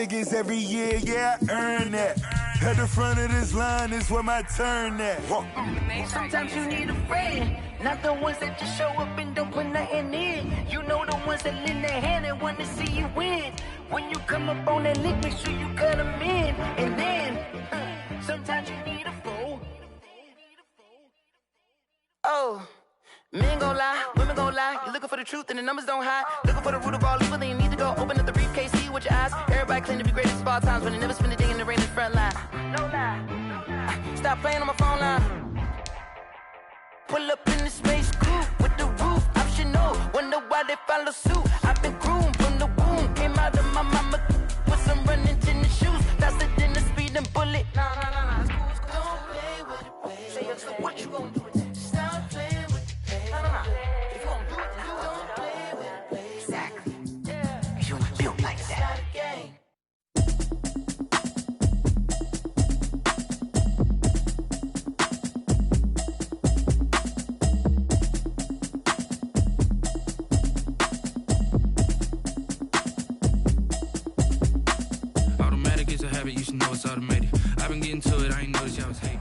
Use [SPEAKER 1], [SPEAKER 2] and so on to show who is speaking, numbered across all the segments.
[SPEAKER 1] figures every year, yeah, I earn that. At the front of this line is where my turn at.
[SPEAKER 2] Sometimes you need a friend, not the ones that just show up and don't put nothing in. You know the ones that lend their hand and want to see you win. When you come up on that lick, make sure you cut them in. And then, sometimes you need a fool. Oh, men gon' lie, women gon' lie. You're looking for the truth and the numbers don't hide. Looking for the root of all evil, then you need to go open up the briefcase, see with your eyes. Everybody claim to be greatest of all times, but they never spend a day in the rain in the front line. No lie. Stop playing on my phone line. Pull up in the space coupe with the roof optional. Wonder why they follow suit. I've been groomed from the womb. Came out of my mama with some running tennis shoes. Faster than the speeding bullet. No. It's cool. Don't play with it, baby. So what you gon' do? Stop playing with it, baby. No. If you gon' do it, you don't play with it, baby. Exactly. Yeah. Cause you ain't built like that.
[SPEAKER 3] You should know it's automated. I've been getting to it, I ain't noticed y'all was hating.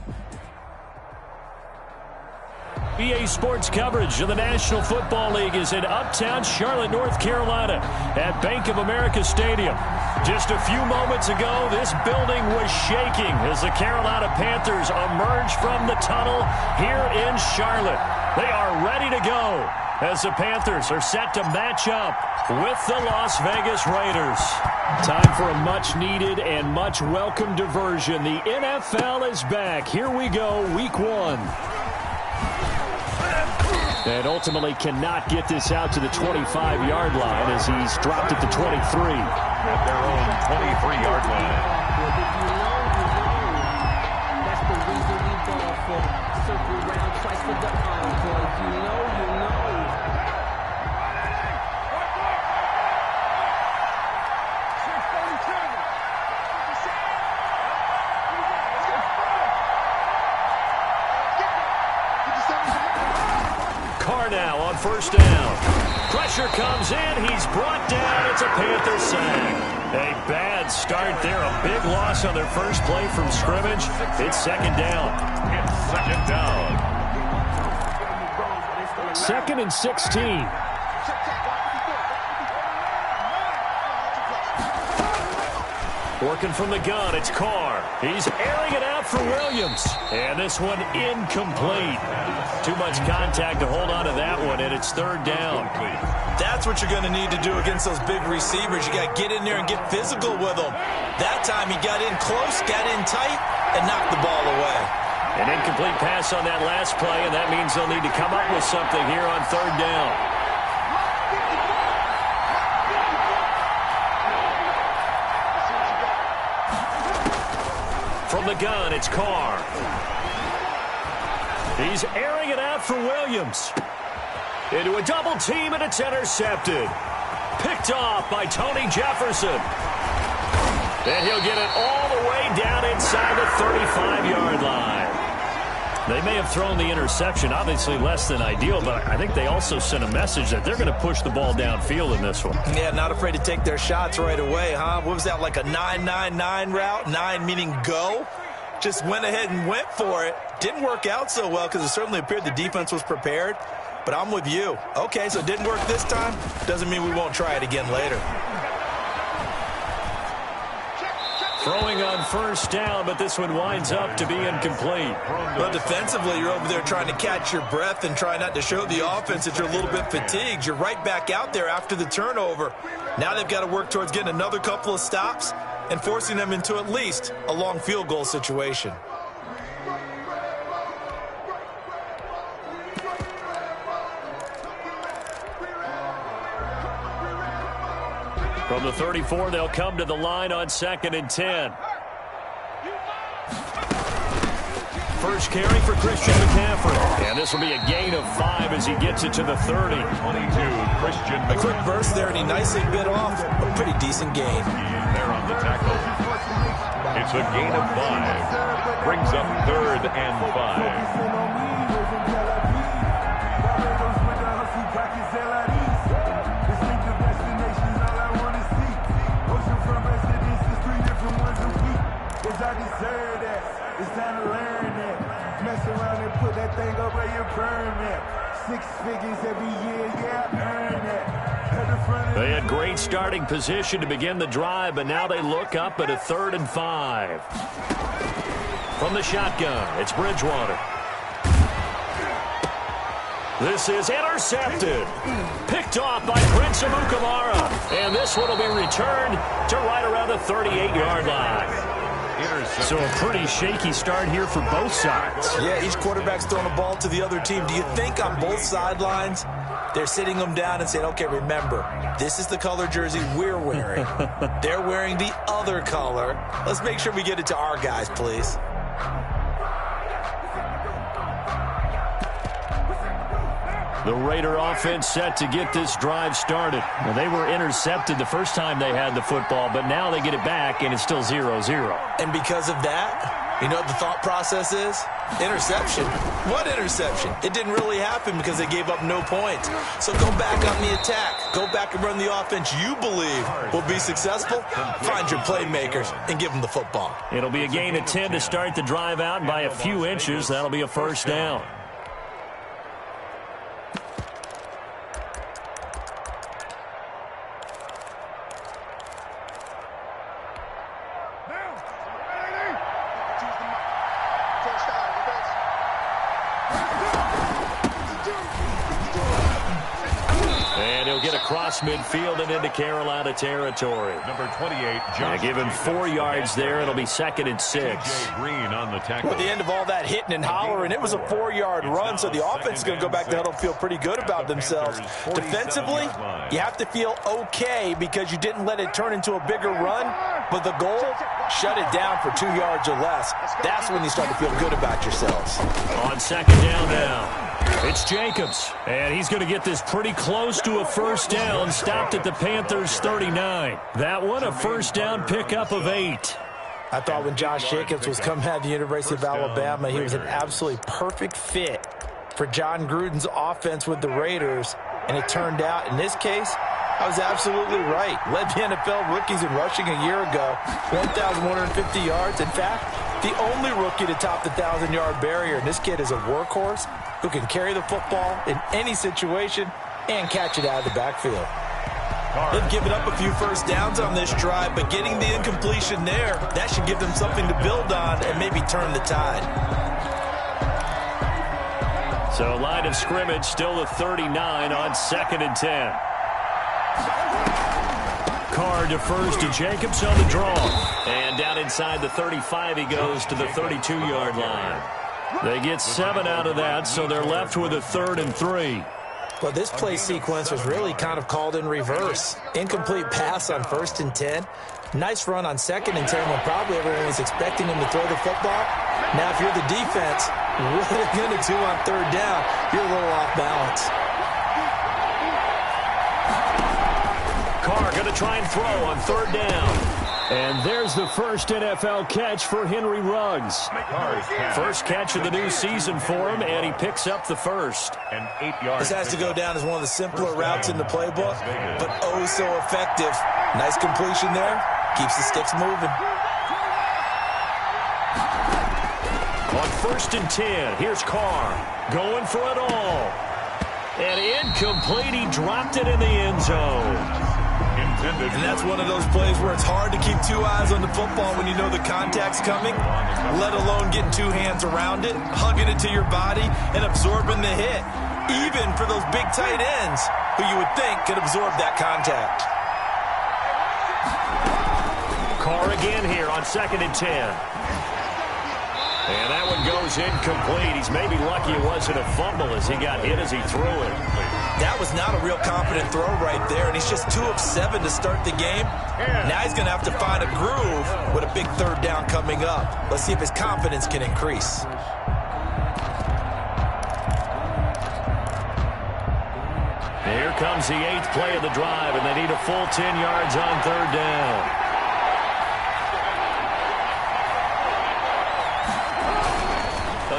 [SPEAKER 4] EA Sports coverage of the National Football League is in Uptown Charlotte, North Carolina at Bank of America Stadium. Just a few moments ago, this building was shaking as the Carolina Panthers emerged from the tunnel here in Charlotte. They are ready to go as the Panthers are set to match up with the Las Vegas Raiders. Time for a much-needed and much-welcome diversion. The NFL is back. Here we go, Week 1. And ultimately cannot get this out to the 25-yard line as he's dropped at the 23.
[SPEAKER 5] At their own 23-yard line.
[SPEAKER 6] That's the reason we ball for. Circle round twice for the encore. You know.
[SPEAKER 4] Now on first down. Pressure comes in. He's brought down. It's a Panther sack. A bad start there. A big loss on their first play from scrimmage. It's second down.
[SPEAKER 5] It's second down.
[SPEAKER 4] 2nd and 16. Working from the gun, it's Carr. He's airing it out for Williams. And this one incomplete. Too much contact to hold on to that one, and it's third down.
[SPEAKER 7] That's what you're going to need to do against those big receivers. You got to get in there and get physical with them. That time he got in close, got in tight, and knocked the ball away.
[SPEAKER 4] An incomplete pass on that last play, and that means they'll need to come up with something here on third down. From the gun, it's Carr. He's airing it out for Williams. Into a double team, and it's intercepted. Picked off by Tony Jefferson. And he'll get it all the way down inside the 35-yard line. They may have thrown the interception, obviously less than ideal, but I think they also sent a message that they're going to push the ball downfield in this one.
[SPEAKER 7] Yeah, not afraid to take their shots right away, huh? What was that, like a 9-9-9 route? 9 meaning go? Just went ahead and went for it. Didn't work out so well because it certainly appeared the defense was prepared. But I'm with you. Okay, so it didn't work this time. Doesn't mean we won't try it again later.
[SPEAKER 4] Throwing on first down, but this one winds up to be incomplete.
[SPEAKER 7] Well, defensively, you're over there trying to catch your breath and try not to show the offense that you're a little bit fatigued. You're right back out there after the turnover. Now they've got to work towards getting another couple of stops and forcing them into at least a long field goal situation.
[SPEAKER 4] From the 34, they'll come to the line on 2nd and 10. First carry for Christian McCaffrey. And this will be a gain of 5 as he gets it to the 30.
[SPEAKER 5] 22, Christian McCaffrey.
[SPEAKER 7] A quick burst there, and he nicely bit off a pretty decent gain.
[SPEAKER 5] There on the tackle. It's a gain of 5. Brings up 3rd and 5.
[SPEAKER 1] a permit. 6 figures every year, yeah, earn it.
[SPEAKER 4] They had great starting position to begin the drive, but now they look up at a 3rd and 5. From the shotgun, it's Bridgewater. This is intercepted. Picked off by Prince Amukamara. And this one will be returned to right around the 38-yard line. So a pretty shaky start here for both sides.
[SPEAKER 7] Yeah, each quarterback's throwing a ball to the other team. Do you think on both sidelines they're sitting them down and saying, okay, remember, this is the color jersey we're wearing. They're wearing the other color. Let's make sure we get it to our guys, please.
[SPEAKER 4] The Raider offense set to get this drive started. Well, they were intercepted the first time they had the football, but now they get it back, and it's still 0-0.
[SPEAKER 7] And because of that, you know what the thought process is? Interception. What interception? It didn't really happen because they gave up no points. So go back on the attack. Go back and run the offense you believe will be successful. Find your playmakers and give them the football.
[SPEAKER 4] It'll be a gain of 10 to start the drive out, and by a few inches, that'll be a first down. Across midfield and into Carolina territory.
[SPEAKER 5] Number 28, Josh.
[SPEAKER 4] Give him 4 yards there. It'll be 2nd and 6.
[SPEAKER 5] Green on the tackle.
[SPEAKER 7] At the end of all that hitting and hollering, it was a 4-yard run, so the offense is going to go back to the huddle and feel pretty good about themselves. Defensively, you have to feel okay because you didn't let it turn into a bigger run, but the goal, shut it down for 2 yards or less. That's when you start to feel good about yourselves.
[SPEAKER 4] On 2nd down now. It's Jacobs, and he's going to get this pretty close to a first down, stopped at the Panthers' 39. That one, a first down pickup of 8.
[SPEAKER 7] I thought when Josh Jacobs was coming out of the University of Alabama, he was an absolutely perfect fit for John Gruden's offense with the Raiders, and it turned out, in this case, I was absolutely right. Led the NFL rookies in rushing a year ago, 1,150 yards. In fact, the only rookie to top the 1,000-yard barrier, and this kid is a workhorse who can carry the football in any situation and catch it out of the backfield. They've given up a few first downs on this drive, but getting the incompletion there, that should give them something to build on and maybe turn the tide.
[SPEAKER 4] So line of scrimmage still the 39 on 2nd and 10. Carr defers to Jacobs on the draw. And down inside the 35 he goes to the 32-yard line. They get 7 out of that, so they're left with a 3rd and 3.
[SPEAKER 7] Well, this play sequence was really kind of called in reverse. Incomplete pass on 1st and 10. Nice run on 2nd and 10 when probably everyone was expecting him to throw the football. Now, if you're the defense, what are they going to do on 3rd down? You're a little off balance.
[SPEAKER 4] Carr going to try and throw on 3rd down. And there's the first NFL catch for Henry Ruggs. First catch of the new season for him, and he picks up the first.
[SPEAKER 5] And 8 yards.
[SPEAKER 7] This has to go down as one of the simpler routes in the playbook, but oh so effective. Nice completion there. Keeps the sticks moving.
[SPEAKER 4] On 1st and 10, here's Carr. Going for it all. And incomplete. He dropped it in the end zone.
[SPEAKER 7] And that's one of those plays where it's hard to keep 2 eyes on the football when you know the contact's coming, let alone getting 2 hands around it, hugging it to your body, and absorbing the hit, even for those big tight ends who you would think could absorb that contact.
[SPEAKER 4] Carr again here on 2nd and 10. And that one goes incomplete. He's maybe lucky it wasn't a fumble as he got hit as he threw it.
[SPEAKER 7] That was not a real confident throw right there, and he's just 2 of 7 to start the game. Now he's going to have to find a groove with a big 3rd down coming up. Let's see if his confidence can increase.
[SPEAKER 4] Here comes the 8th play of the drive, and they need a full 10 yards on 3rd down.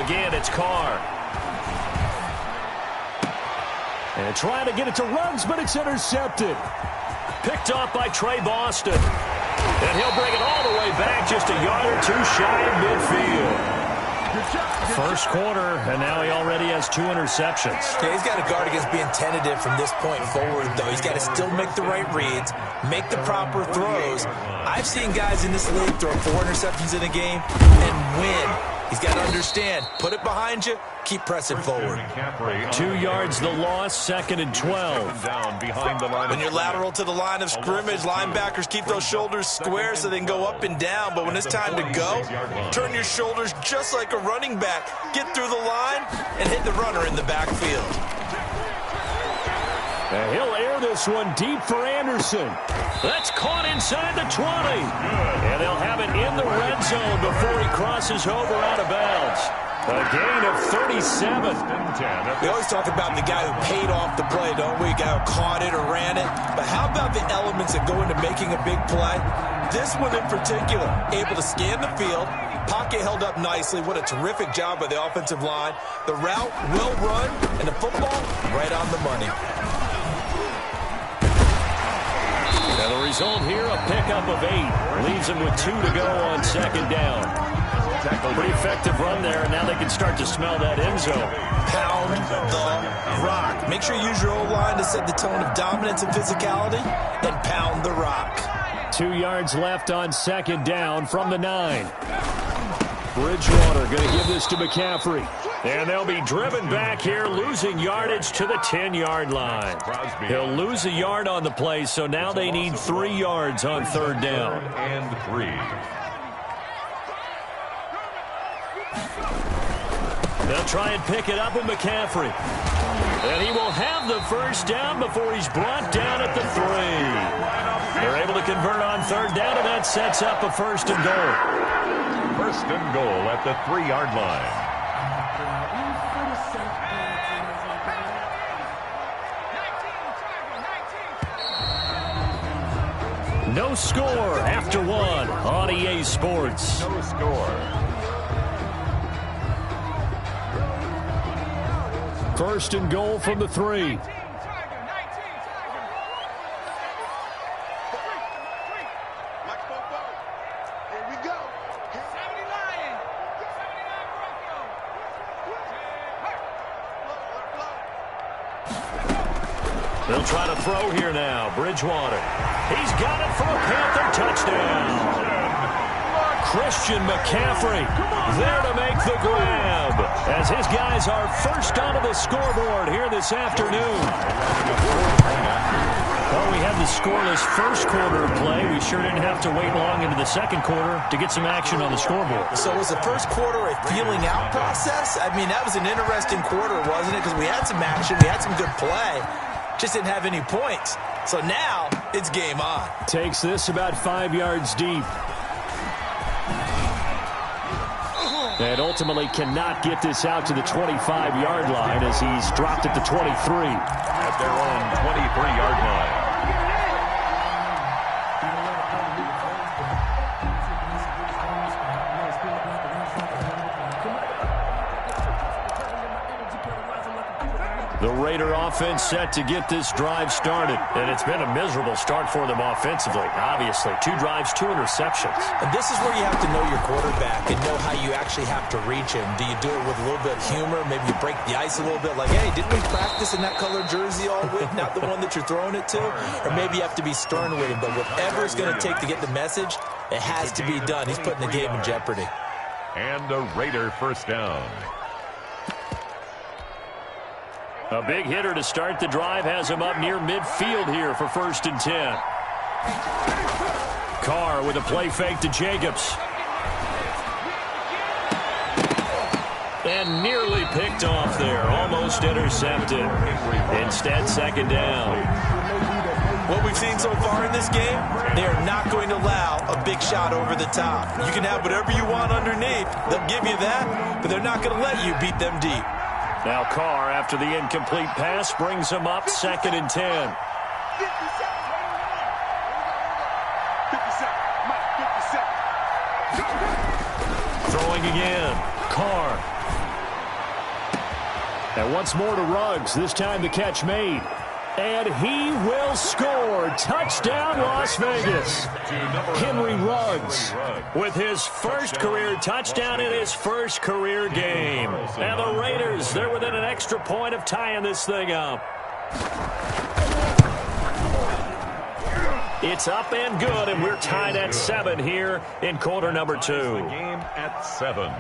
[SPEAKER 4] Again, it's Carr. And trying to get it to Ruggs, but it's intercepted. Picked off by Trey Boston. And he'll bring it all the way back just a yard or 2 shy of midfield. First quarter, and now he already has 2 interceptions.
[SPEAKER 7] Yeah, he's got to guard against being tentative from this point forward, though. He's got to still make the right reads, make the proper throws. I've seen guys in this league throw 4 interceptions in a game and win. He's got to understand, put it behind you, keep pressing forward.
[SPEAKER 4] 2 yards the loss, 2nd and 12.
[SPEAKER 7] When you're lateral to the line of scrimmage, linebackers keep those shoulders square so they can go up and down. But when it's time to go, turn your shoulders just like a running back. Get through the line and hit the runner in the backfield.
[SPEAKER 4] And he'll air this one deep for Anderson. That's caught inside the 20. And they'll have it in the red zone before he crosses over out of bounds. A gain of 37.
[SPEAKER 7] We always talk about the guy who paid off the play, don't we? The guy who caught it or ran it. But how about the elements that go into making a big play? This one in particular, able to scan the field, pocket held up nicely. What a terrific job by the offensive line. The route well run, and the football right on the money.
[SPEAKER 4] And the result here, a pickup of 8. Leaves him with 2 to go on 2nd down. Pretty effective run there, and now they can start to smell that end zone.
[SPEAKER 7] Pound the rock. Make sure you use your O-line to set the tone of dominance and physicality, and pound the rock.
[SPEAKER 4] 2 yards left on 2nd down from the 9. Bridgewater going to give this to McCaffrey. And they'll be driven back here, losing yardage to the 10-yard line. He'll lose a yard on the play, so now they need 3 yards on 3rd down.
[SPEAKER 5] And 3.
[SPEAKER 4] They'll try and pick it up with McCaffrey. And he will have the 1st down before he's brought down at the 3. They're able to convert on 3rd down, and that sets up a 1st and goal.
[SPEAKER 5] 1st and goal at the 3-yard line.
[SPEAKER 4] No score after 1 on EA Sports.
[SPEAKER 5] No score.
[SPEAKER 4] 1st and goal from the 3. They'll try to throw here now. Bridgewater. He's got it for a Panther touchdown. Christian McCaffrey there to make the grab as his guys are first onto the scoreboard here this afternoon. Well, we had the scoreless first quarter of play. We sure didn't have to wait long into the 2nd quarter to get some action on the scoreboard.
[SPEAKER 7] So was the first quarter a feeling out process? I mean, that was an interesting quarter, wasn't it? Because we had some action, we had some good play. Just didn't have any points. So now it's game on.
[SPEAKER 4] Takes this about 5 yards deep. And ultimately cannot get this out to the 25-yard line as he's dropped at the 23.
[SPEAKER 5] At their own 23-yard line.
[SPEAKER 4] The Raider offense set to get this drive started. And it's been a miserable start for them offensively, obviously. 2 drives, 2 interceptions.
[SPEAKER 7] And this is where you have to know your quarterback and know how you actually have to reach him. Do you do it with a little bit of humor? Maybe you break the ice a little bit like, hey, didn't we practice in that color jersey all week? Not the one that you're throwing it to? Or maybe you have to be stern with him. But whatever it's going to take to get the message, it has to be done. He's putting the game in jeopardy.
[SPEAKER 5] And a Raider 1st down.
[SPEAKER 4] A big hitter to start the drive has him up near midfield here for 1st and 10. Carr with a play fake to Jacobs. And nearly picked off there. Almost intercepted. Instead, 2nd down.
[SPEAKER 7] What we've seen so far in this game, they are not going to allow a big shot over the top. You can have whatever you want underneath. They'll give you that, but they're not going to let you beat them deep.
[SPEAKER 4] Now Carr, after the incomplete pass, brings him up 2nd and 10. Throwing again. Carr. And once more to Ruggs. This time the catch made. And he will score. Touchdown, Las Vegas. Henry Ruggs with his first career touchdown in his first career game. And the Raiders, they're within an extra point of tying this thing up. It's up and good, and we're tied at 7 here in quarter number 2.
[SPEAKER 5] The game at 7.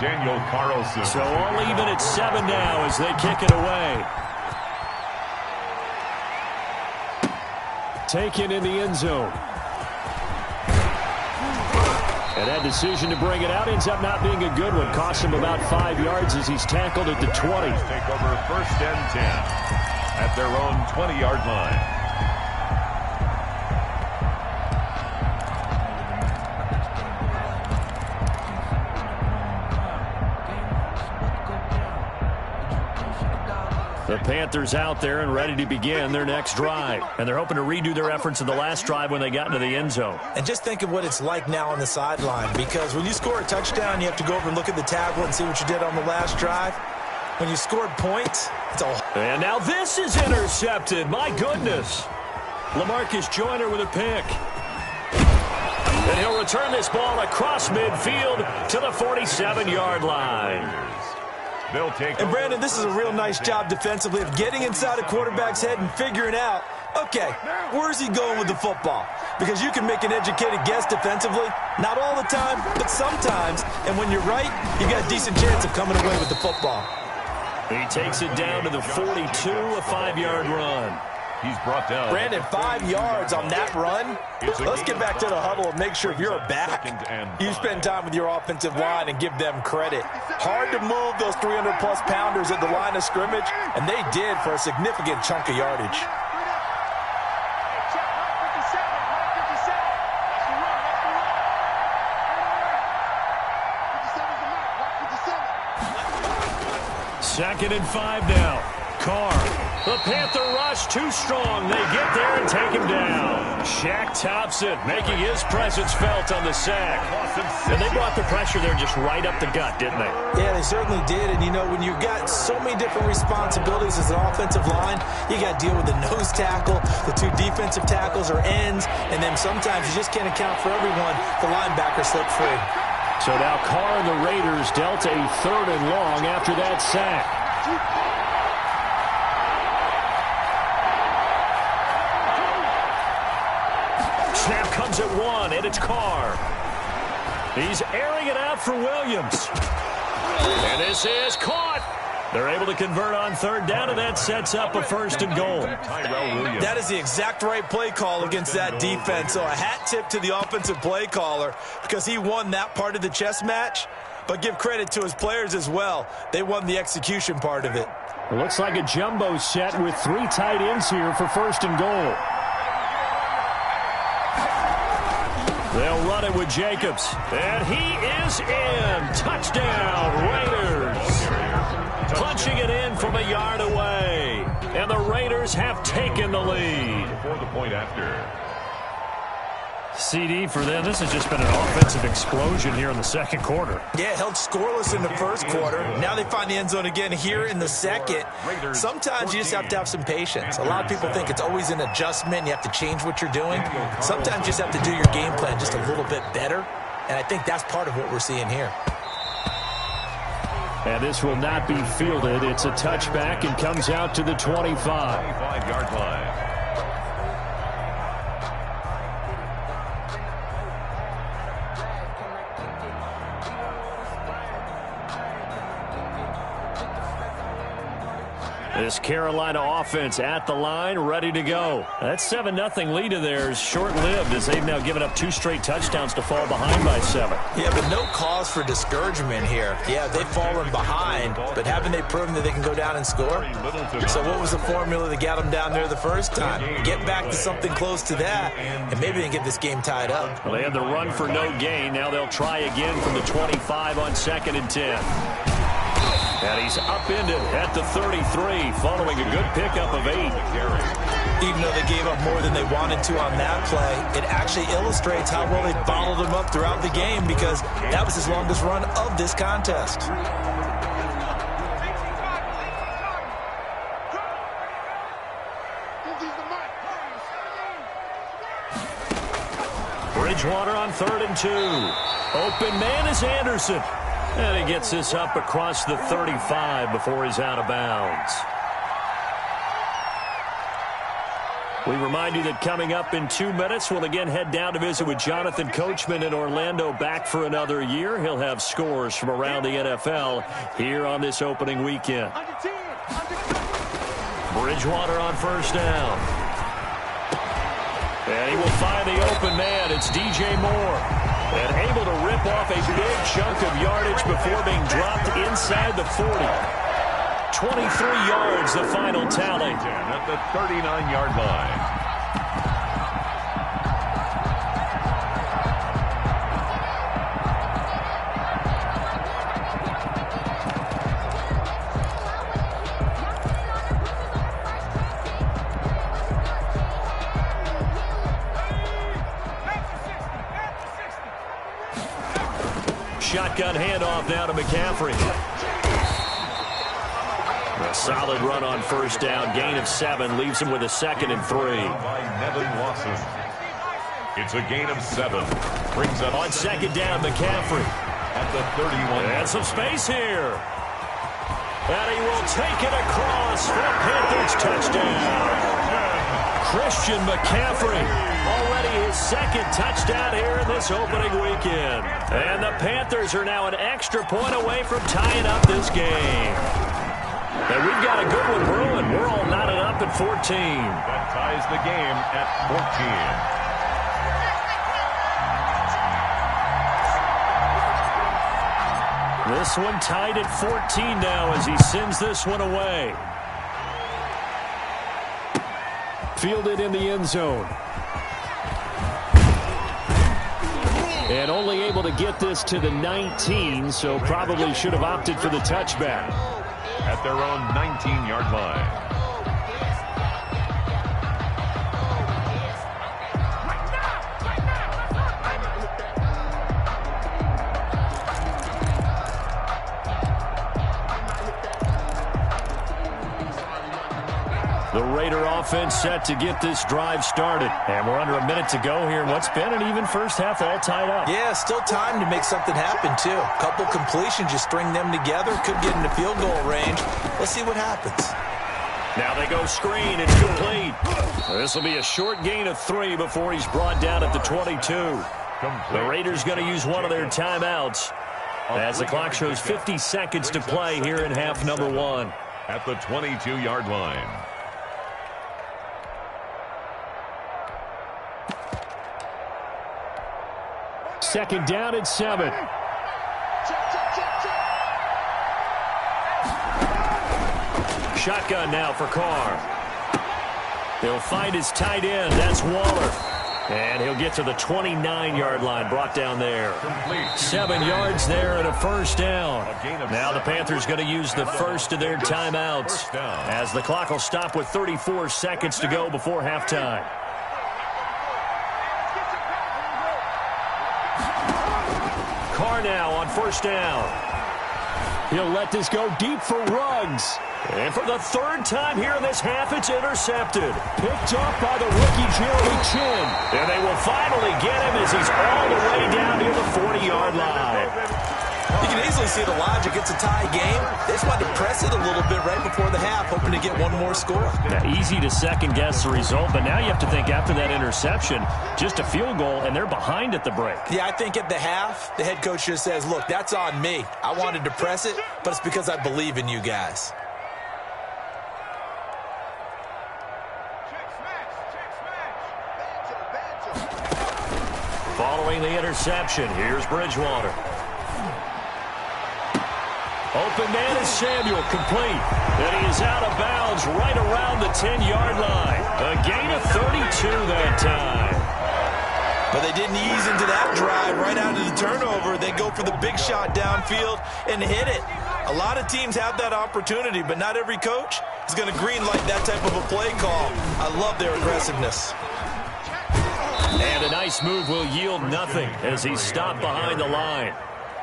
[SPEAKER 5] Daniel Carlson.
[SPEAKER 4] So all even at 7 now as they kick it away. Taken in the end zone. And that decision to bring it out ends up not being a good one. Costs him about 5 yards as he's tackled at the 20.
[SPEAKER 5] Take over 1st and 10 at their own 20-yard line.
[SPEAKER 4] The Panthers out there and ready to begin their next drive. And they're hoping to redo their efforts in the last drive when they got into the end zone.
[SPEAKER 7] And just think of what it's like now on the sideline, because when you score a touchdown, you have to go over and look at the tablet and see what you did on the last drive. When you scored points, it's all.
[SPEAKER 4] And now this is intercepted. My goodness. LaMarcus Joyner with a pick. And he'll return this ball across midfield to the 47-yard line.
[SPEAKER 5] They'll take.
[SPEAKER 7] And Brandon, this is a real nice job defensively of getting inside a quarterback's head and figuring out, okay, where's he going with the football? Because you can make an educated guess defensively, not all the time, but sometimes. And when you're right, you got a decent chance of coming away with the football.
[SPEAKER 4] He takes it down to the 42, a 5-yard run.
[SPEAKER 5] He's brought down.
[SPEAKER 7] Brandon, 5 yards on that run. Let's get back to the huddle and make sure if you're a back, you spend time with your offensive line and give them credit. Hard to move those 300-plus pounders at the line of scrimmage, and they did for a significant chunk of yardage.
[SPEAKER 4] Second and 5 now. Carr. The Panther rush too strong. They get there and take him down. Shaq Thompson making his presence felt on the sack. And they brought the pressure there just right up the gut, didn't they?
[SPEAKER 7] Yeah, they certainly did. And, you know, when you've got so many different responsibilities as an offensive line, you got to deal with the nose tackle, the 2 defensive tackles or ends, and then sometimes you just can't account for everyone. The linebacker slipped free.
[SPEAKER 4] So now Carr and the Raiders dealt a 3rd and long after that sack. Snap comes at 1, and it's Carr. He's airing it out for Williams. And this is caught. They're able to convert on 3rd down, and that sets up a 1st and goal.
[SPEAKER 7] That is the exact right play call against that defense. So a hat tip to the offensive play caller because he won that part of the chess match. But give credit to his players as well. They won the execution part of it.
[SPEAKER 4] It looks like a jumbo set with 3 tight ends here for 1st and goal. They'll run it with Jacobs. And he is in. Touchdown, Raiders. Punching it in from a yard away. And the Raiders have taken the lead.
[SPEAKER 5] For the point after.
[SPEAKER 4] CD for them. This has just been an offensive explosion here in the second quarter.
[SPEAKER 7] Yeah, held scoreless in the first quarter. Now they find the end zone again here in the second. Sometimes you just have to have some patience. A lot of people think it's always an adjustment. You have to change what you're doing. Sometimes you just have to do your game plan just a little bit better. And I think that's part of what we're seeing here.
[SPEAKER 4] And this will not be fielded. It's a touchback and comes out to the 25.
[SPEAKER 5] 25-yard line.
[SPEAKER 4] This Carolina offense at the line, ready to go. That 7-0 lead of theirs short-lived as they've now given up 2 straight touchdowns to fall behind by 7.
[SPEAKER 7] Yeah, but no cause for discouragement here. Yeah, they've fallen behind, but haven't they proven that they can go down and score? So what was the formula that got them down there the first time? Get back to something close to that, and maybe they can get this game tied up.
[SPEAKER 4] Well, they had the run for no gain. Now they'll try again from the 25 on 2nd and 10. And he's upended at the 33 following a good pickup of 8.
[SPEAKER 7] Even though they gave up more than they wanted to on that play, it actually illustrates how well they bottled him up throughout the game because that was his longest run of this contest.
[SPEAKER 4] Bridgewater on 3rd and 2. Open man is Anderson. And he gets this up across the 35 before he's out of bounds. We remind you that coming up in 2 minutes, we'll again head down to visit with Jonathan Coachman in Orlando, back for another year. He'll have scores from around the NFL here on this opening weekend. Bridgewater on 1st down. And he will find the open man. It's DJ Moore. And able to rip off a big chunk of yardage before being dropped inside the 40. 23 yards, the final tally.
[SPEAKER 5] At the 39-yard line.
[SPEAKER 4] Shotgun handoff now to McCaffrey. A solid run on 1st down. Gain of 7 leaves him with a 2nd and 3.
[SPEAKER 5] By Nevin Lawson. It's a gain of 7. Brings up
[SPEAKER 4] on 2nd down, McCaffrey.
[SPEAKER 5] At the 31.
[SPEAKER 4] And some space here. And he will take it across for a Panthers touchdown. Christian McCaffrey, already his 2nd touchdown here in this opening weekend. And the Panthers are now an extra point away from tying up this game. And we've got a good one brewing. We're all knotted up at 14.
[SPEAKER 5] That ties the game at 14.
[SPEAKER 4] This one tied at 14 now as he sends this one away. Fielded in the end zone. And only able to get this to the 19, so probably should have opted for the touchback.
[SPEAKER 5] At their own 19-yard line.
[SPEAKER 4] The Raider offense set to get this drive started. And we're under a minute to go here in what's been an even first half, all tied up.
[SPEAKER 7] Yeah, still time to make something happen, too. Couple completions, you string them together, could get into field goal range. Let's see what happens.
[SPEAKER 4] Now they go screen. It's complete. This will be a short gain of 3 before he's brought down at the 22. The Raiders going to use one of their timeouts as the clock shows 50 seconds to play here in half number 1.
[SPEAKER 5] At the 22-yard line.
[SPEAKER 4] Second down at 7. Shotgun now for Carr. He'll find his tight end. That's Waller. And he'll get to the 29-yard line, brought down there. 7 yards there and a 1st down. Now the Panthers going to use the first of their timeouts as the clock will stop with 34 seconds to go before halftime. Carr now on 1st down. He'll let this go deep for Ruggs. And for the 3rd time here in this half, it's intercepted. Picked up by the rookie Jeremy Chin. And they will finally get him as he's all the way down near the 40-yard line.
[SPEAKER 7] You can easily see the logic. It's a tie game. They just wanted to press it a little bit right before the half, hoping to get one more score.
[SPEAKER 4] Now, easy to second-guess the result, but now you have to think after that interception, just a field goal, and they're behind at the break.
[SPEAKER 7] Yeah, I think at the half, the head coach just says, look, that's on me. I wanted to press it, but it's because I believe in you guys.
[SPEAKER 4] Following the interception, here's Bridgewater. Open man is Samuel, complete. And he is out of bounds right around the 10-yard line. A gain of 32 that time.
[SPEAKER 7] But they didn't ease into that drive right out of the turnover. They go for the big shot downfield and hit it. A lot of teams have that opportunity, but not every coach is going to greenlight that type of a play call. I love their aggressiveness.
[SPEAKER 4] And a nice move will yield nothing as he's stopped behind the line.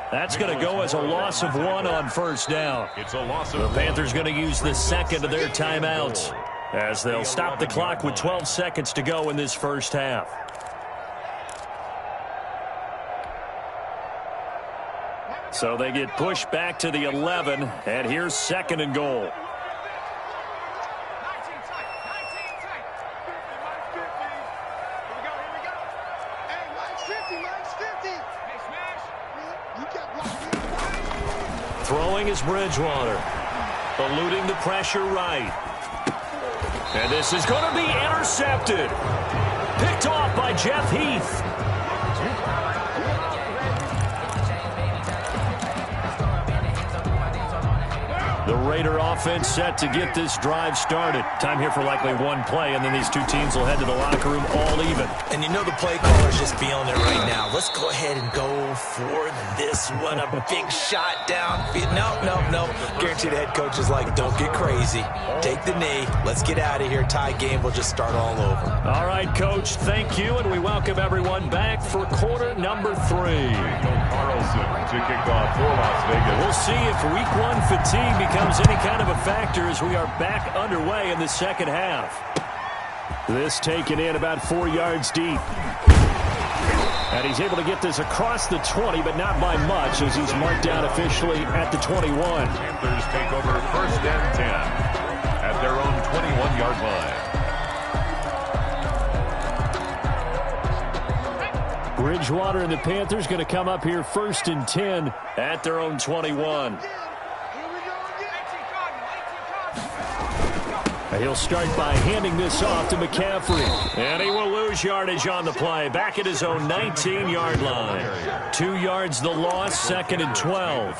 [SPEAKER 4] That's going to go as a loss of 1 on 1st down.
[SPEAKER 5] It's a loss of
[SPEAKER 4] the Panthers going to use the second of their timeouts as they'll stop the clock with 12 seconds to go in this first half. So they get pushed back to the 11, and here's 2nd and goal. Throwing is Bridgewater. Eluding the pressure right. And this is going to be intercepted. Picked off by Jeff Heath. The Raider offense set to get this drive started. Time here for likely one play, and then these two teams will head to the locker room all even.
[SPEAKER 7] And you know the play caller's just feeling it right now. Let's go ahead and go for this one. A big shot down. No. Guarantee the head coach is like, don't get crazy. Take the knee. Let's get out of here. Tie game. We'll just start all over.
[SPEAKER 4] All right, Coach. Thank you, and we welcome everyone back for quarter number 3.
[SPEAKER 5] Carlson to kick off for Las Vegas.
[SPEAKER 4] We'll see if week 1 fatigue becomes any kind of a factor as we are back underway in the second half. This taken in about 4 yards deep. And he's able to get this across the 20, but not by much as he's marked down officially at the 21.
[SPEAKER 5] Panthers take over 1st and 10 at their own 21-yard line.
[SPEAKER 4] Bridgewater and the Panthers going to come up here 1st and 10 at their own 21. He'll start by handing this off to McCaffrey. And he will lose yardage on the play. Back at his own 19-yard line. 2 yards the loss, 2nd and 12.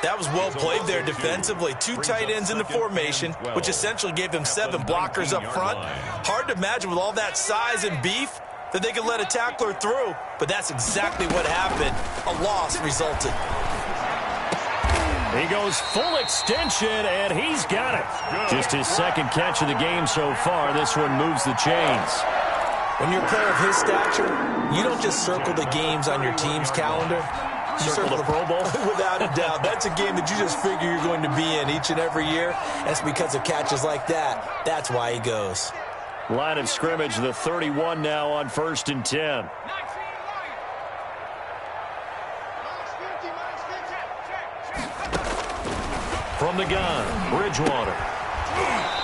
[SPEAKER 7] That was well played there defensively. 2 tight ends in the formation, which essentially gave them 7 blockers up front. Hard to imagine with all that size and beef that they could let a tackler through. But that's exactly what happened. A loss resulted.
[SPEAKER 4] He goes full extension, and he's got it. Just his 2nd catch of the game so far. This one moves the chains.
[SPEAKER 7] When you're a player of his stature, you don't just circle the games on your team's calendar. You
[SPEAKER 4] circle the Pro Bowl?
[SPEAKER 7] Without a doubt. That's a game that you just figure you're going to be in each and every year. That's because of catches like that. That's why he goes.
[SPEAKER 4] Line of scrimmage, the 31 now on 1st and 10. From the gun, Bridgewater.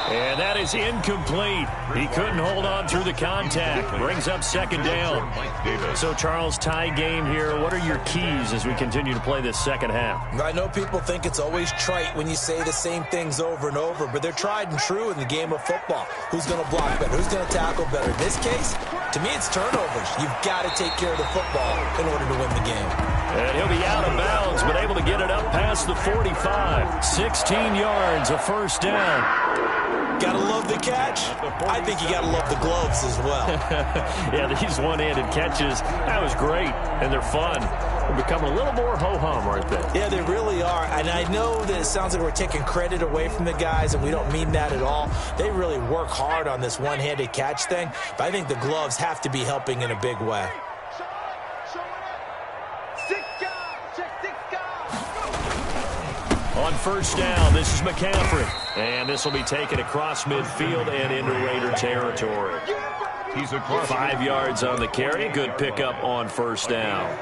[SPEAKER 4] And that is incomplete. He couldn't hold on through the contact. Brings up 2nd down. So, Charles, tie game here. What are your keys as we continue to play this second half?
[SPEAKER 7] I know people think it's always trite when you say the same things over and over, but they're tried and true in the game of football. Who's going to block better? Who's going to tackle better? In this case, to me, it's turnovers. You've got to take care of the football in order to win the game.
[SPEAKER 4] And he'll be out of bounds, but able to get it up past the 45. 16 yards, a 1st down.
[SPEAKER 7] Gotta love the catch. I think you gotta love the gloves as well.
[SPEAKER 4] Yeah, these one-handed catches, that was great, and they're fun. They're becoming a little more ho-hum, aren't they?
[SPEAKER 7] Yeah, they really are. And I know that it sounds like we're taking credit away from the guys, and we don't mean that at all. They really work hard on this one-handed catch thing, but I think the gloves have to be helping in a big way.
[SPEAKER 4] On 1st down, this is McCaffrey. And this will be taken across midfield and into Raider territory.
[SPEAKER 5] He's across
[SPEAKER 4] 5 yards on the carry. Good pickup on 1st down.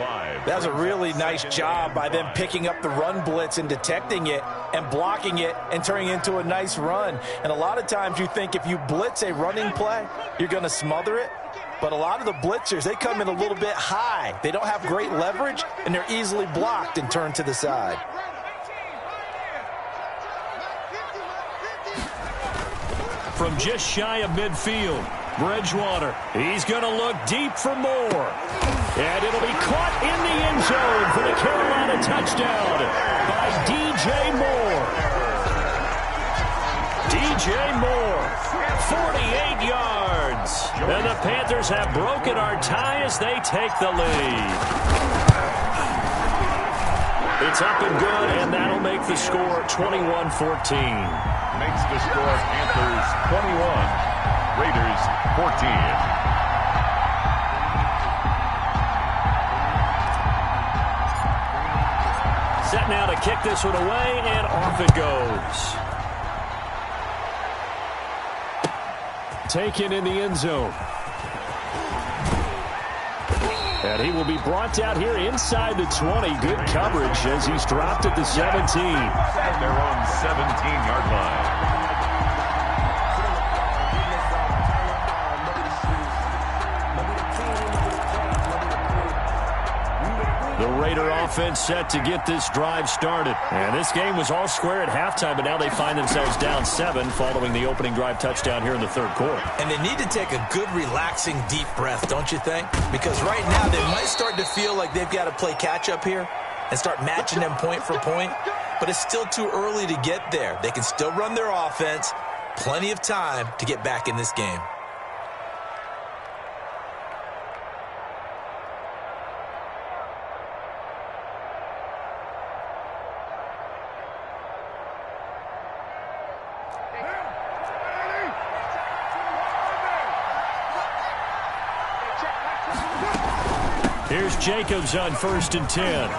[SPEAKER 7] That was a really nice job by them picking up the run blitz and detecting it and blocking it and turning it into a nice run. And a lot of times you think if you blitz a running play, you're going to smother it. But a lot of the blitzers, they come in a little bit high. They don't have great leverage, and they're easily blocked and turned to the side.
[SPEAKER 4] From just shy of midfield, Bridgewater. He's going to look deep for more. And it'll be caught in the end zone for the Carolina touchdown by DJ Moore. DJ Moore, 48 yards. And the Panthers have broken our tie as they take the lead. It's up and good, and that'll make the score 21-14.
[SPEAKER 5] Makes the score Panthers 21, Raiders 14.
[SPEAKER 4] Set now to kick this one away, and off it goes. Taken in the end zone. And he will be brought out here inside the 20. Good coverage as he's dropped at the 17.
[SPEAKER 5] They're on 17-yard line.
[SPEAKER 4] The Raider offense set to get this drive started. And this game was all square at halftime, but now they find themselves down 7 following the opening drive touchdown here in the third quarter.
[SPEAKER 7] And they need to take a good, relaxing, deep breath, don't you think? Because right now they might start to feel like they've got to play catch-up here and start matching them point for point. But it's still too early to get there. They can still run their offense. Plenty of time to get back in this game.
[SPEAKER 4] Here's Jacobs on 1st and 10.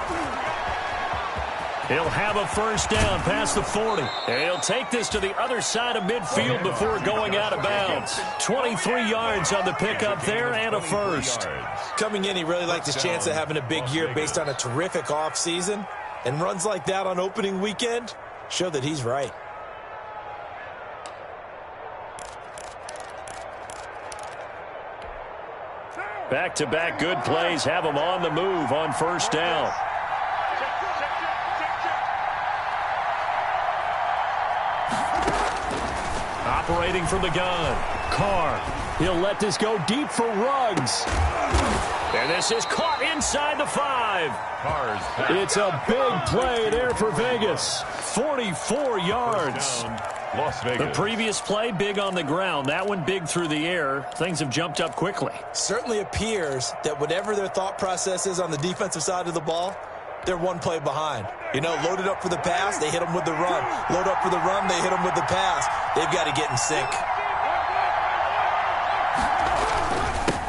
[SPEAKER 4] He'll have a first down past the 40. And he'll take this to the other side of midfield before going out of bounds. 23 yards on the pickup there and a first.
[SPEAKER 7] Coming in, he really liked his chance of having a big year based on a terrific offseason. And runs like that on opening weekend show that he's right.
[SPEAKER 4] Back-to-back good plays have him on the move on first down. Operating from the gun, Carr. He'll let this go deep for Ruggs. And this is caught inside the 5. It's a big play there for Vegas. 44 yards.
[SPEAKER 5] Las Vegas.
[SPEAKER 4] The previous play, big on the ground. That one big through the air. Things have jumped up quickly.
[SPEAKER 7] Certainly appears that whatever their thought process is on the defensive side of the ball, they're one play behind. You know, loaded up for the pass, they hit them with the run. Load up for the run, they hit them with the pass. They've got to get in sync.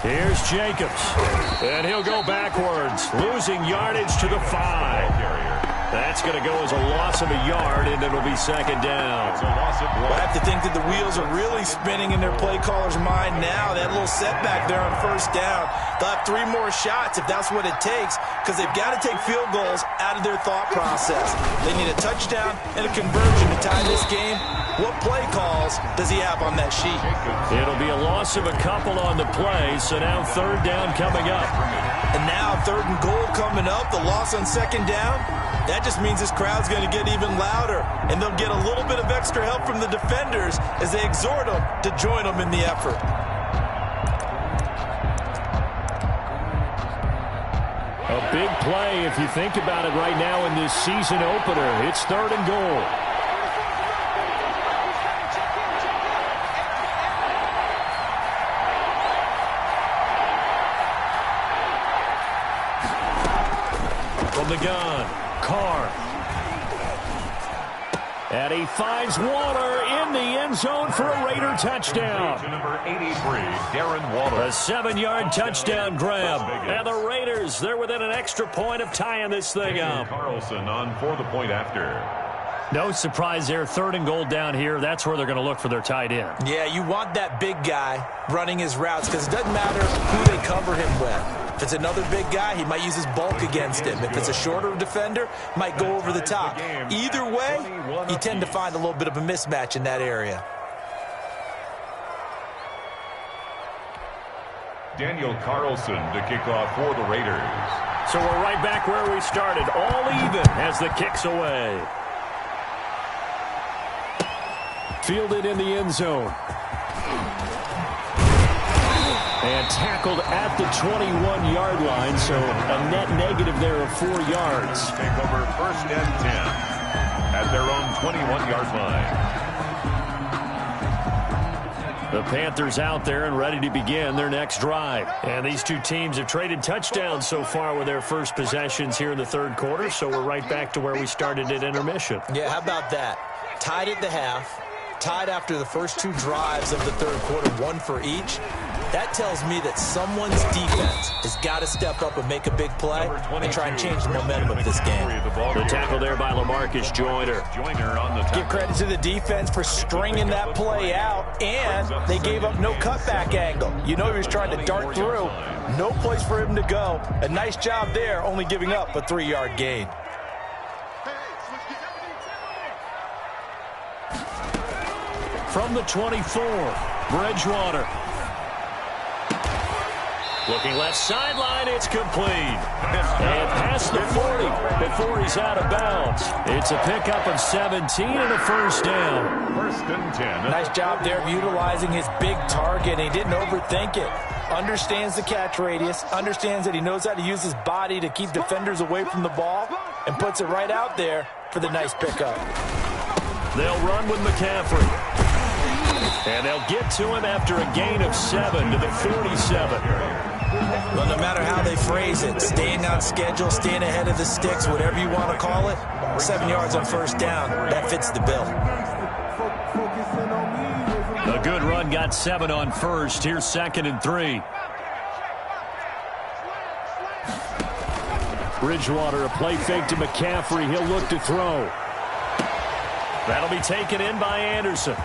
[SPEAKER 4] Here's Jacobs. And he'll go backwards, losing yardage to the 5. That's going to go as a loss of a yard, and it'll be second down.
[SPEAKER 5] It's a loss of 1.
[SPEAKER 7] I have to think that the wheels are really spinning in their play caller's mind now. That little setback there on first down. They'll have 3 more shots if that's what it takes, because they've got to take field goals out of their thought process. They need a touchdown and a conversion to tie this game. What play calls does he have on that sheet?
[SPEAKER 4] It'll be a loss of a couple on the play, so now third down coming up.
[SPEAKER 7] And now 3rd and goal coming up, the loss on second down. That just means this crowd's going to get even louder, and they'll get a little bit of extra help from the defenders as they exhort them to join them in the effort.
[SPEAKER 4] A big play if you think about it right now in this season opener. It's 3rd and goal. From the gun, Carr. And he finds Waller in the end zone for a Raider touchdown.
[SPEAKER 5] Number 83, Darren Waller.
[SPEAKER 4] A 7-yard touchdown grab. And the Raiders, they're within an extra point of tying this thing up.
[SPEAKER 5] Carlson on for the point after.
[SPEAKER 4] No surprise there. 3rd and goal down here. That's where they're going to look for their tight end.
[SPEAKER 7] Yeah, you want that big guy running his routes because it doesn't matter who they cover him with. If it's another big guy, he might use his bulk against him. If it's a shorter defender, might go over the top. Either way, you tend to find a little bit of a mismatch in that area.
[SPEAKER 5] Daniel Carlson to kick off for the Raiders.
[SPEAKER 4] So we're right back where we started, all even as the kick's away. Fielded in the end zone. And tackled at the 21-yard line, so a net negative there of 4 yards.
[SPEAKER 5] Take over 1st and 10 at their own 21-yard line.
[SPEAKER 4] The Panthers out there and ready to begin their next drive. And these two teams have traded touchdowns so far with their first possessions here in the 3rd quarter, so we're right back to where we started at intermission.
[SPEAKER 7] Yeah, how about that? Tied at the half, tied after the first 2 drives of the 3rd quarter, 1 for each. That tells me that someone's defense has got to step up and make a big play and try and change the momentum of this game.
[SPEAKER 4] The tackle there by LaMarcus Joyner.
[SPEAKER 7] Give credit to the defense for stringing that play out, and they gave up no cutback angle. You know he was trying to dart through. No place for him to go. A nice job there, only giving up a 3-yard gain.
[SPEAKER 4] From the 24, Bridgewater. Looking left sideline, it's complete. And past the 40 before he's out of bounds. It's a pickup of 17 and a first down.
[SPEAKER 5] First and 10.
[SPEAKER 7] Nice job there of utilizing his big target. He didn't overthink it. Understands the catch radius, understands that he knows how to use his body to keep defenders away from the ball, and puts it right out there for the nice pickup.
[SPEAKER 4] They'll run with McCaffrey. And they'll get to him after a gain of 7 to the 47.
[SPEAKER 7] Well, no matter how they phrase it, staying on schedule, staying ahead of the sticks, whatever you want to call it, 7 yards on first down, that fits the bill.
[SPEAKER 4] A good run got 7 on first. Here's 2nd and 3. Bridgewater, a play fake to McCaffrey. He'll look to throw. That'll be taken in by Anderson.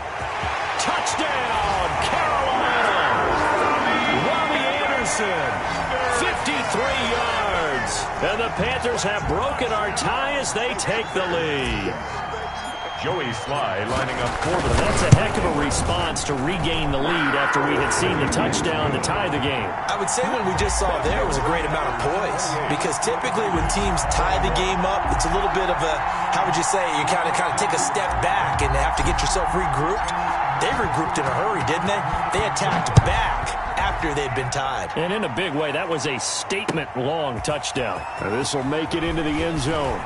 [SPEAKER 4] Touchdown, Carolina! Robbie Anderson, 53 yards. And the Panthers have broken our tie as they take the lead.
[SPEAKER 5] Joey Sly lining up for the...
[SPEAKER 4] That's a heck of a response to regain the lead after we had seen the touchdown to tie the game.
[SPEAKER 7] I would say what we just saw there was a great amount of poise, because typically when teams tie the game up, it's a little bit of a, how would you say, you kind of take a step back and have to get yourself regrouped. They regrouped in a hurry, didn't they? They attacked back after they'd been tied.
[SPEAKER 4] And in a big way, that was a statement-long touchdown. This will make it into the end zone.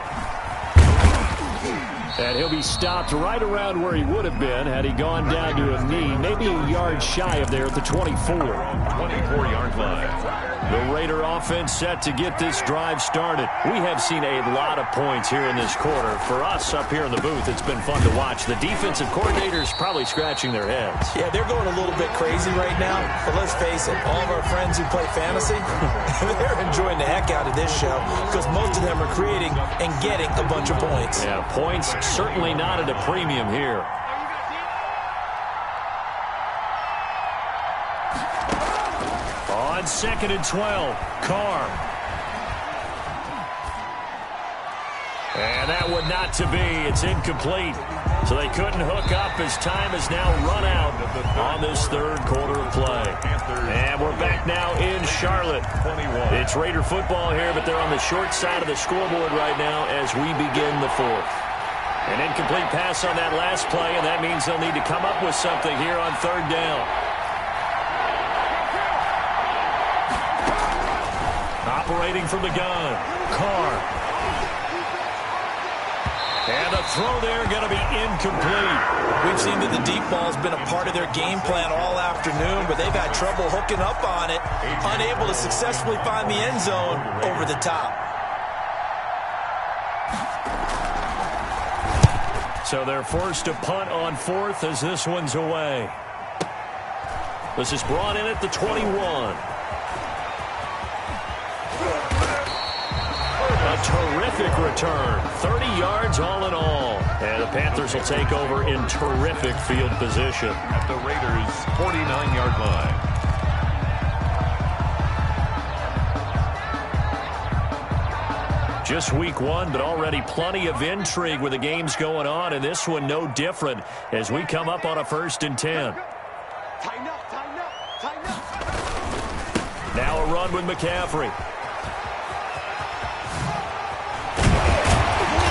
[SPEAKER 4] And he'll be stopped right around where he would have been had he gone down to a knee, maybe a yard shy of there at the 24.
[SPEAKER 5] 24-yard line.
[SPEAKER 4] The Raider offense set to get this drive started. We have seen a lot of points here in this quarter. For us up here in the booth, it's been fun to watch. The defensive coordinators probably scratching their heads.
[SPEAKER 7] Yeah, they're going a little bit crazy right now. But let's face it, all of our friends who play fantasy, they're enjoying the heck out of this show because most of them are creating and getting a bunch of points.
[SPEAKER 4] Yeah, points certainly not at a premium here. On 2nd and 12, Carr. And that one not to be. It's incomplete. So they couldn't hook up as time has now run out on this third quarter of play. And we're back now in Charlotte. It's Raider football here, but they're on the short side of the scoreboard right now as we begin the fourth. An incomplete pass on that last play, and that means they'll need to come up with something here on third down. Operating from the gun, Carr. And the throw there going to be incomplete.
[SPEAKER 7] We've seen that the deep ball has been a part of their game plan all afternoon, but they've had trouble hooking up on it, unable to successfully find the end zone over the top.
[SPEAKER 4] So they're forced to punt on 4th as this one's away. This is brought in at the 21. A terrific return. 30 yards all in all. And the Panthers will take over in terrific field position.
[SPEAKER 5] At the Raiders' 49-yard line.
[SPEAKER 4] Just week 1, but already plenty of intrigue with the games going on, and this one no different as we come up on a 1st and 10. Now a run with McCaffrey.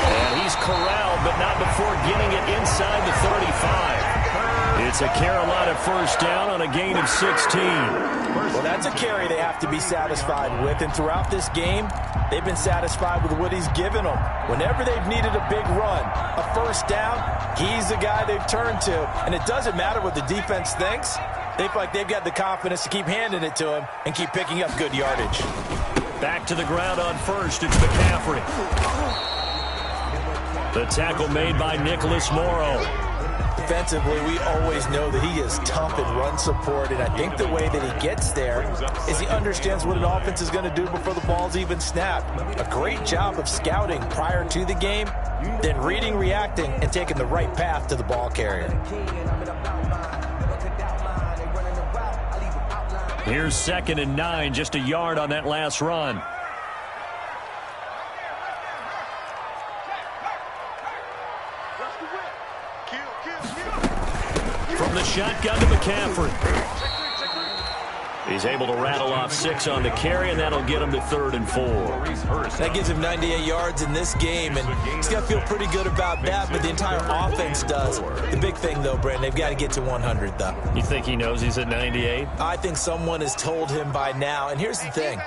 [SPEAKER 4] And he's corralled, but not before getting it inside the 35. It's a Carolina first down on a gain of 16.
[SPEAKER 7] Well, that's a carry they have to be satisfied with, and throughout this game, they've been satisfied with what he's given them. Whenever they've needed a big run, a first down, he's the guy they've turned to. And it doesn't matter what the defense thinks. They feel like they've got the confidence to keep handing it to him and keep picking up good yardage.
[SPEAKER 4] Back to the ground on first, it's McCaffrey. The tackle made by Nicholas Morrow.
[SPEAKER 7] Defensively, we always know that he is tough in run support, and I think the way that he gets there is he understands what an offense is going to do before the ball's even snapped. A great job of scouting prior to the game, then reading, reacting, and taking the right path to the ball carrier.
[SPEAKER 4] Here's 2nd and 9, just a yard on that last run. From the shotgun to McCaffrey. He's able to rattle off 6 on the carry, and that'll get him to 3rd and 4.
[SPEAKER 7] That gives him 98 yards in this game, and he's got to feel pretty good about that, but the entire offense does. The big thing, though, Brandon, they've got to get to 100, though.
[SPEAKER 4] You think he knows he's at 98?
[SPEAKER 7] I think someone has told him by now, and here's the thing.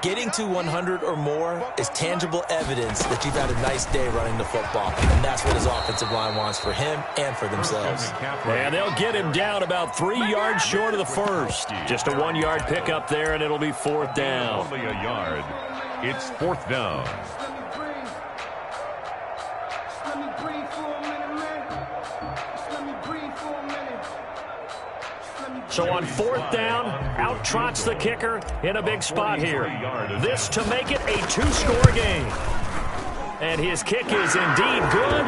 [SPEAKER 7] Getting to 100 or more is tangible evidence that you've had a nice day running the football, and that's what his offensive line wants for him and for themselves.
[SPEAKER 4] And they'll get him down about 3 yards short of the first. Just a 1-yard pickup there, and it'll be 4th down.
[SPEAKER 5] Only a yard. It's 4th down.
[SPEAKER 4] So on 4th down, out trots the kicker in a big spot here. This to make it a 2-score game. And his kick is indeed good.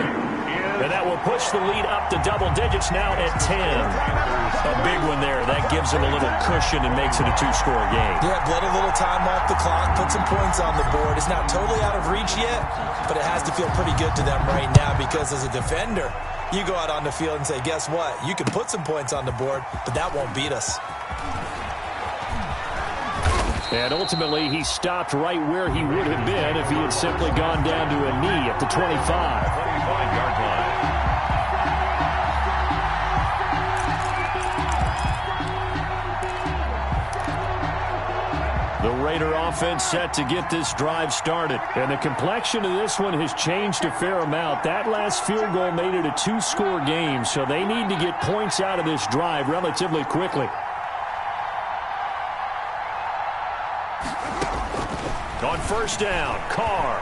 [SPEAKER 4] And that will push the lead up to double digits now at 10. A big one there. That gives him a little cushion and makes it a 2-score game.
[SPEAKER 7] Yeah, bled a little time off the clock, put some points on the board. It's not totally out of reach yet, but it has to feel pretty good to them right now because as a defender, you go out on the field and say, guess what? You can put some points on the board, but that won't beat us.
[SPEAKER 4] And ultimately, he stopped right where he would have been if he had simply gone down to a knee at the 25.
[SPEAKER 5] 25-yard line.
[SPEAKER 4] The Raider offense set to get this drive started. And the complexion of this one has changed a fair amount. That last field goal made it a 2-score game, so they need to get points out of this drive relatively quickly. On 1st down, Carr.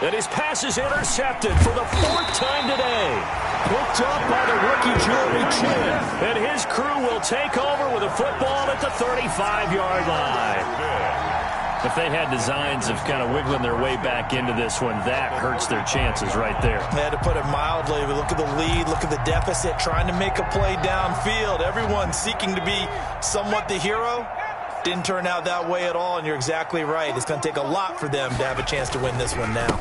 [SPEAKER 4] And his pass is intercepted for the 4th time today. Picked up by the rookie Jeremy Chin. And his crew will take over with a football at the 35-yard line. If they had designs of kind of wiggling their way back into this one, that hurts their chances right there.
[SPEAKER 7] They had to put it mildly, but look at the lead, look at the deficit, trying to make a play downfield. Everyone seeking to be somewhat the hero. Didn't turn out that way at all, and you're exactly right. It's going to take a lot for them to have a chance to win this one now.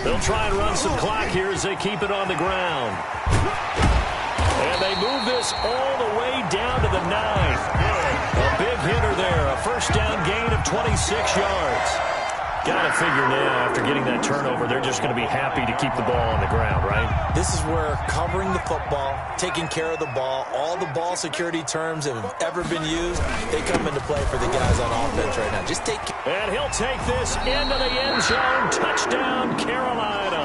[SPEAKER 4] They'll try and run some clock here as they keep it on the ground. And they move this all the way down to the 9. A big hitter there, a 1st down gain of 26 yards. Got to figure now, after getting that turnover, they're just going to be happy to keep the ball on the ground, right?
[SPEAKER 7] This is where covering the football, taking care of the ball, all the ball security terms that have ever been used, they come into play for the guys on offense right now. Just take care.
[SPEAKER 4] And he'll take this into the end zone. Touchdown, Carolina.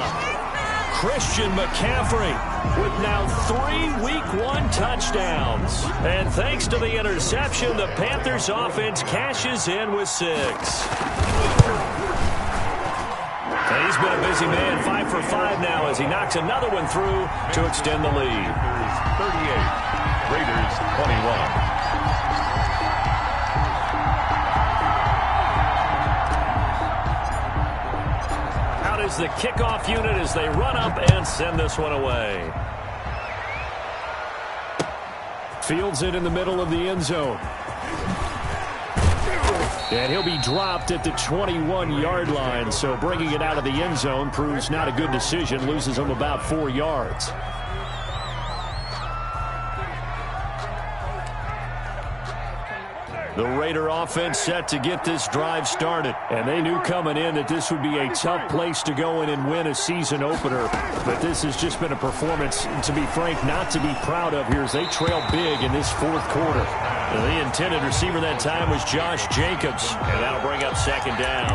[SPEAKER 4] Christian McCaffrey with now 3 Week 1 touchdowns. And thanks to the interception, the Panthers offense cashes in with 6. And he's been a busy man, 5 for 5 now as he knocks another one through to extend the lead.
[SPEAKER 5] 38, Raiders 21.
[SPEAKER 4] Out is the kickoff unit as they run up and send this one away. Fields it in the middle of the end zone. And he'll be dropped at the 21-yard line, so bringing it out of the end zone proves not a good decision, loses him about 4 yards. The Raider offense set to get this drive started. And they knew coming in that this would be a tough place to go in and win a season opener. But this has just been a performance, to be frank, not to be proud of here as they trail big in this 4th quarter. The intended receiver that time was Josh Jacobs. And that'll bring up 2nd down.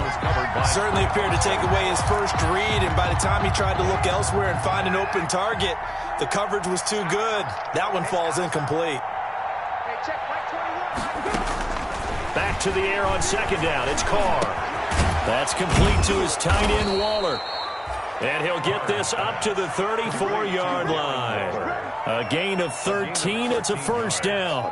[SPEAKER 7] Certainly appeared to take away his first read, and by the time he tried to look elsewhere and find an open target, the coverage was too good. That one falls incomplete.
[SPEAKER 4] Back to the air on 2nd down. It's Carr. That's complete to his tight end, Waller. And he'll get this up to the 34-yard line. A gain of 13. It's a first down.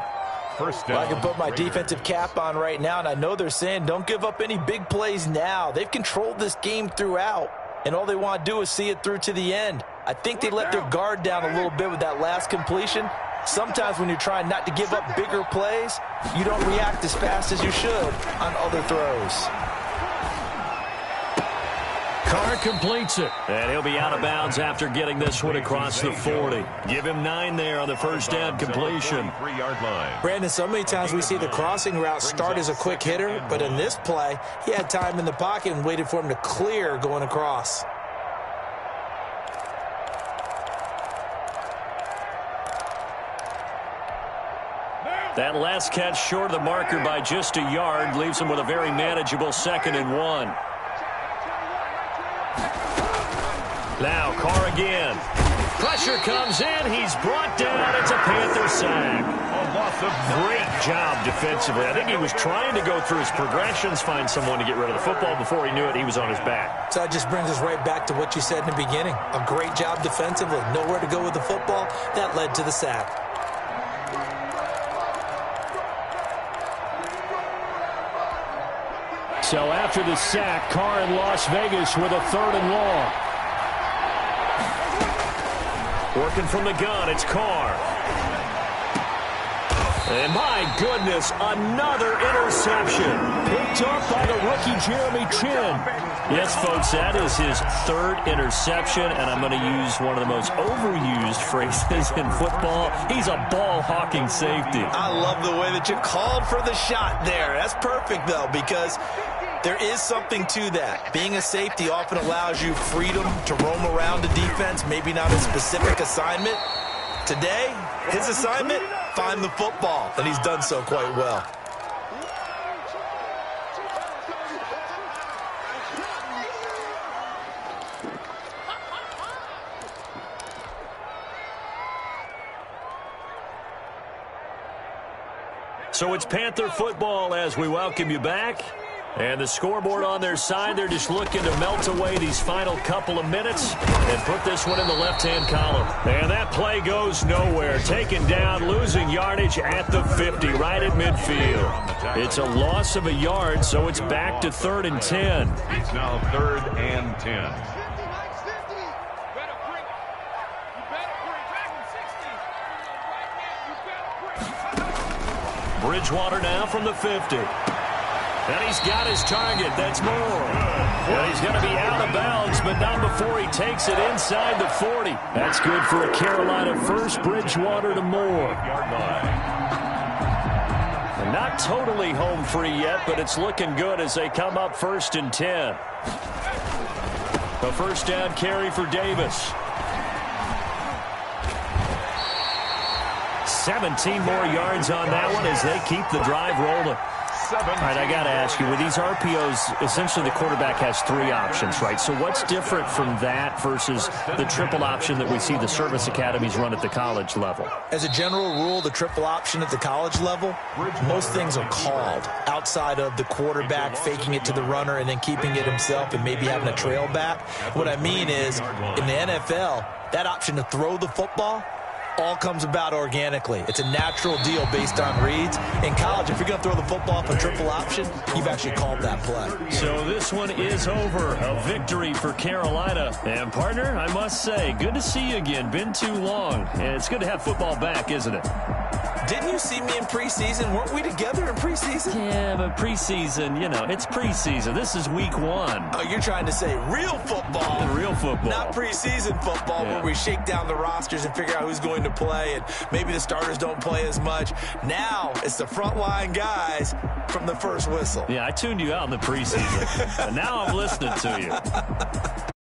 [SPEAKER 5] First down.
[SPEAKER 7] Well, I can put my defensive cap on right now, and I know they're saying don't give up any big plays now. They've controlled this game throughout, and all they want to do is see it through to the end. I think they let their guard down a little bit with that last completion. Sometimes when you're trying not to give up bigger plays, you don't react as fast as you should on other throws.
[SPEAKER 4] Carr completes it, and he'll be out of bounds after getting this one across the 40. Give him 9 there on the first down completion.
[SPEAKER 5] 3-yard line.
[SPEAKER 7] Brandon, so many times we see the crossing route start as a quick hitter, but in this play, he had time in the pocket and waited for him to clear going across.
[SPEAKER 4] That last catch short of the marker by just a yard leaves him with a very manageable 2nd and 1. Now Carr again. Pressure comes in. He's brought down. It's a Panther sack. Great job defensively. I think he was trying to go through his progressions, find someone to get rid of the football. Before he knew it, he was on his back.
[SPEAKER 7] So that just brings us right back to what you said in the beginning. A great job defensively. Nowhere to go with the football. That led to the sack.
[SPEAKER 4] So after the sack, Carr in Las Vegas with a 3rd and long. Working from the gun, it's Carr. And my goodness, another interception. Picked up by the rookie Jeremy Chin. Yes, folks, that is his 3rd interception, and I'm going to use one of the most overused phrases in football. He's a ball-hawking safety.
[SPEAKER 7] I love the way that you called for the shot there. That's perfect, though, because there is something to that. Being a safety often allows you freedom to roam around the defense, maybe not a specific assignment. Today, his assignment, find the football, and he's done so quite well.
[SPEAKER 4] So it's Panther football as we welcome you back. And the scoreboard on their side, they're just looking to melt away these final couple of minutes and put this one in the left-hand column. And that play goes nowhere. Taken down, losing yardage at the 50, right at midfield. It's a loss of a yard, so it's back to 3rd and 10.
[SPEAKER 5] It's now 3rd and 10.
[SPEAKER 4] Bridgewater now from the 50. And he's got his target. That's Moore. And he's going to be out of bounds, but not before he takes it inside the 40. That's good for a Carolina first. Bridgewater to Moore. And not totally home free yet, but it's looking good as they come up 1st and 10. A first down carry for Davis. 17 more yards on that one as they keep the drive rolling. All right, I got to ask you, with these RPOs, essentially the quarterback has 3 options, right? So what's different from that versus the triple option that we see the service academies run at the college level?
[SPEAKER 7] As a general rule, the triple option at the college level, most things are called outside of the quarterback faking it to the runner and then keeping it himself and maybe having a trail back. What I mean is, in the NFL, that option to throw the football all comes about organically. It's a natural deal based on reads. In college, if you're going to throw the football up a triple option, you've actually called that play.
[SPEAKER 4] So this one is over. A victory for Carolina. And, partner, I must say, good to see you again. Been too long. And it's good to have football back, isn't it?
[SPEAKER 7] Didn't you see me in preseason? Weren't we together in preseason?
[SPEAKER 4] Yeah, but preseason, you know, it's preseason. This is week 1.
[SPEAKER 7] Oh, you're trying to say real football.
[SPEAKER 4] Real football.
[SPEAKER 7] Not preseason football where we shake down the rosters and figure out who's going to play, and maybe the starters don't play as much. Now it's the frontline guys from the first whistle.
[SPEAKER 4] Yeah, I tuned you out in the preseason, and now I'm listening to you.